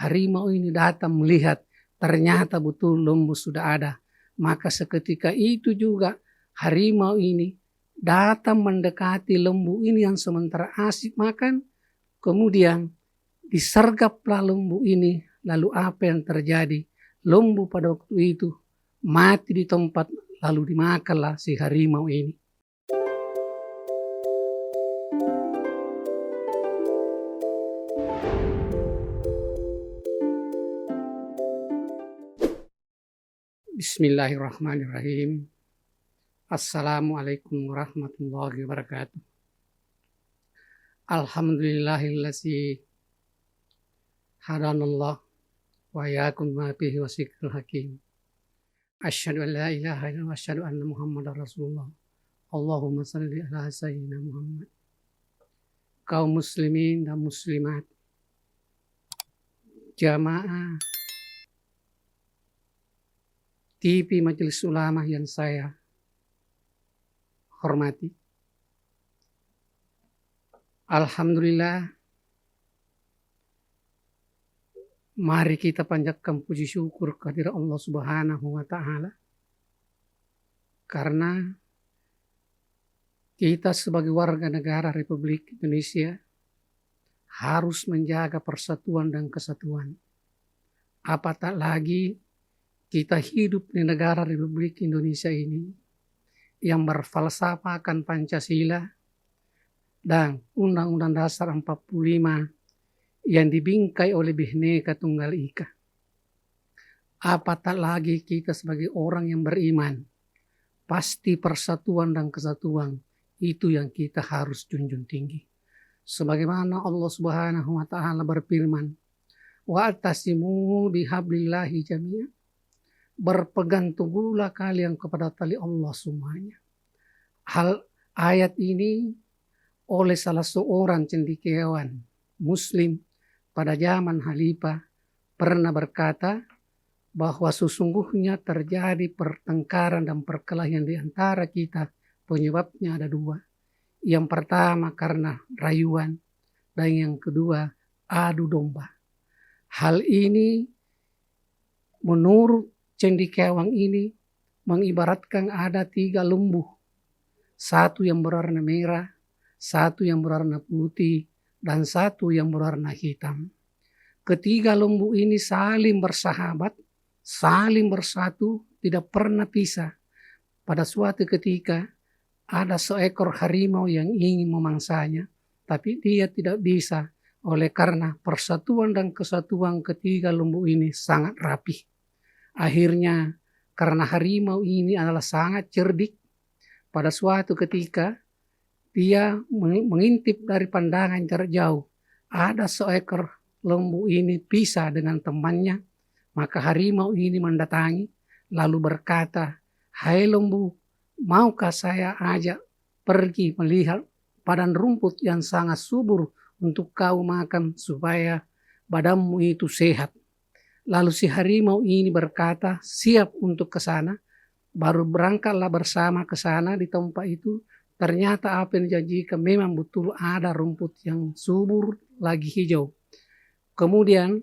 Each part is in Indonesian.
harimau ini datang melihat ternyata betul lembu sudah ada. Maka seketika itu juga harimau ini datang mendekati lembu ini yang sementara asik makan. Kemudian disergaplah lembu ini. Lalu apa yang terjadi? Lembu pada waktu itu mati di tempat, lalu dimakanlah si harimau ini. Bismillahirrahmanirrahim. Assalamualaikum warahmatullahi wabarakatuh. Alhamdulillahillazi hadanallah wa yakum ma fihi wasiqul hakim. Asyhadu an la ilaha illallah wa asyhadu anna Muhammadar Rasulullah. Allahumma salli ala sayyidina Muhammad. Kaum muslimin dan muslimat, jamaah TV Majelis Ulama yang saya hormati. Alhamdulillah, mari kita panjatkan puji syukur kehadirat Allah Subhanahu wa Ta'ala, karena kita sebagai warga negara Republik Indonesia harus menjaga persatuan dan kesatuan. Apatah lagi kita hidup di negara Republik Indonesia ini yang berfalsafahkan Pancasila dan Undang-Undang Dasar 45 yang dibingkai oleh Bhinneka Tunggal Ika. Apatah lagi kita sebagai orang yang beriman, pasti persatuan dan kesatuan itu yang kita harus junjung tinggi. Sebagaimana Allah Subhanahu wa Ta'ala berfirman, wa'tasimu bihablillahi jami'an. Berpegang teguhlah kalian kepada tali Allah semuanya. Ayat ini oleh salah seorang cendekiawan Muslim pada zaman Khalifah pernah berkata bahwa sesungguhnya terjadi pertengkaran dan perkelahian di antara kita. Penyebabnya ada dua. Yang pertama karena rayuan dan yang kedua adu domba. Hal ini menurut cendekiawan ini mengibaratkan ada 3 lembu. Satu yang berwarna merah, satu yang berwarna putih, dan satu yang berwarna hitam. Ketiga lembu ini saling bersahabat, saling bersatu, tidak pernah pisah. Pada suatu ketika ada seekor harimau yang ingin memangsanya, tapi dia tidak bisa oleh karena persatuan dan kesatuan ketiga lembu ini sangat rapih. Akhirnya karena harimau ini adalah sangat cerdik, pada suatu ketika dia mengintip dari pandangan jarak jauh. Ada seekor lembu ini pisah dengan temannya, maka harimau ini mendatangi lalu berkata, "Hai lembu, maukah saya ajak pergi melihat padang rumput yang sangat subur untuk kau makan supaya badanmu itu sehat?" Lalu si harimau ini berkata, siap untuk ke sana. Baru berangkatlah bersama ke sana. Di tempat itu ternyata apa yang dijanjikan memang betul ada rumput yang subur lagi hijau. Kemudian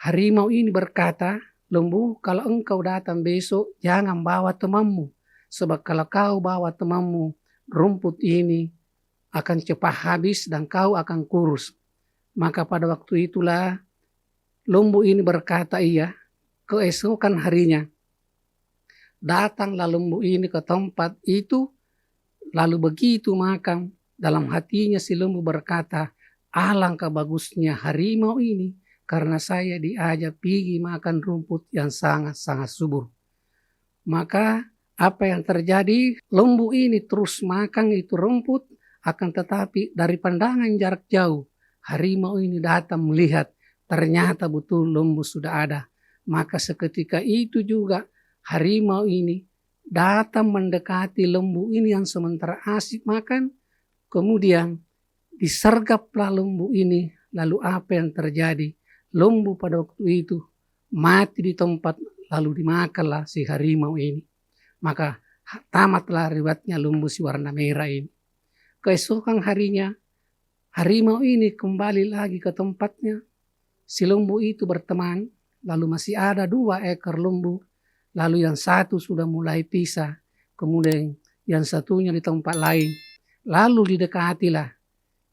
harimau ini berkata, lembu, kalau engkau datang besok jangan bawa temanmu. Sebab kalau kau bawa temanmu, rumput ini akan cepat habis dan kau akan kurus. Maka pada waktu itulah lembu ini berkata iya. Keesokan harinya datanglah lembu ini ke tempat itu. Lalu begitu makan, dalam hatinya si lembu berkata, alangkah bagusnya harimau ini karena saya diajak pergi makan rumput yang sangat-sangat subur. Maka apa yang terjadi? Lembu ini terus makan itu rumput, akan tetapi dari pandangan jarak jauh harimau ini datang melihat ternyata betul lembu sudah ada. Maka seketika itu juga harimau ini datang mendekati lembu ini yang sementara asik makan. Kemudian disergaplah lembu ini. Lalu apa yang terjadi? Lembu pada waktu itu mati di tempat, lalu dimakanlah si harimau ini. Maka tamatlah riwayatnya lembu si warna merah ini. Keesokan harinya harimau ini kembali lagi ke tempatnya. si lembu itu berteman, lalu masih ada 2 ekor lembu, lalu yang satu sudah mulai pisah, kemudian yang satunya di tempat lain. Lalu didekatilah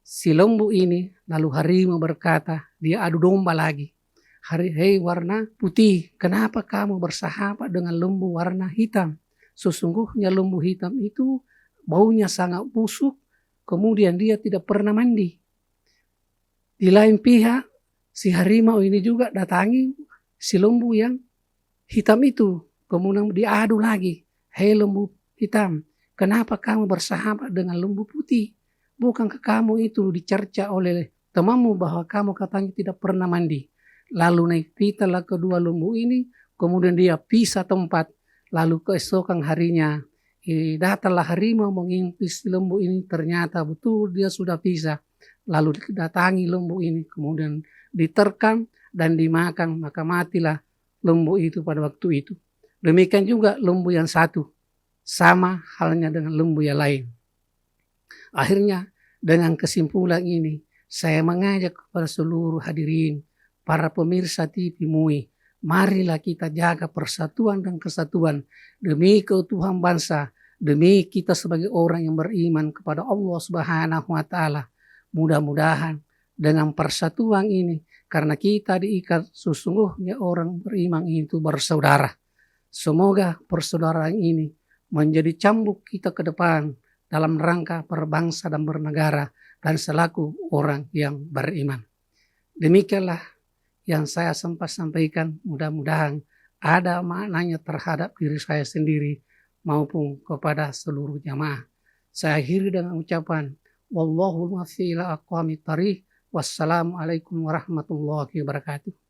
si lembu ini, lalu harimau berkata, dia adu domba lagi. Hei warna putih, kenapa kamu bersahabat dengan lembu warna hitam? Sesungguhnya lembu hitam itu baunya sangat busuk, kemudian dia tidak pernah mandi. Di lain pihak, si harimau ini juga datangi si lembu yang hitam itu, kemudian diadu lagi. Hei lembu hitam, kenapa kamu bersahabat dengan lembu putih? Bukankah kamu itu dicerca oleh temanmu bahwa kamu katanya tidak pernah mandi? Lalu naik pitalah kedua lembu ini, kemudian dia pisah tempat. Lalu keesokan harinya, datanglah harimau mengintis lembu ini, ternyata betul dia sudah pisah. Lalu datangi lembu ini, kemudian diterkam dan dimakan, maka matilah lembu itu pada waktu itu. Demikian juga lembu yang satu, sama halnya dengan lembu yang lain. Akhirnya dengan kesimpulan ini, saya mengajak kepada seluruh hadirin, para pemirsa TV MUI, marilah kita jaga persatuan dan kesatuan demi keutuhan bangsa, demi kita sebagai orang yang beriman kepada Allah Subhanahu wa Ta'ala. Mudah-mudahan dengan persatuan ini, karena kita diikat sesungguhnya orang beriman itu bersaudara. Semoga persaudaraan ini menjadi cambuk kita ke depan dalam rangka berbangsa dan bernegara dan selaku orang yang beriman. Demikianlah yang saya sempat sampaikan, mudah-mudahan ada maknanya terhadap diri saya sendiri maupun kepada seluruh jamaah. Saya akhiri dengan ucapan wallahul muwaffiq ila aqwamit thariq. Wassalamualaikum warahmatullahi wabarakatuh.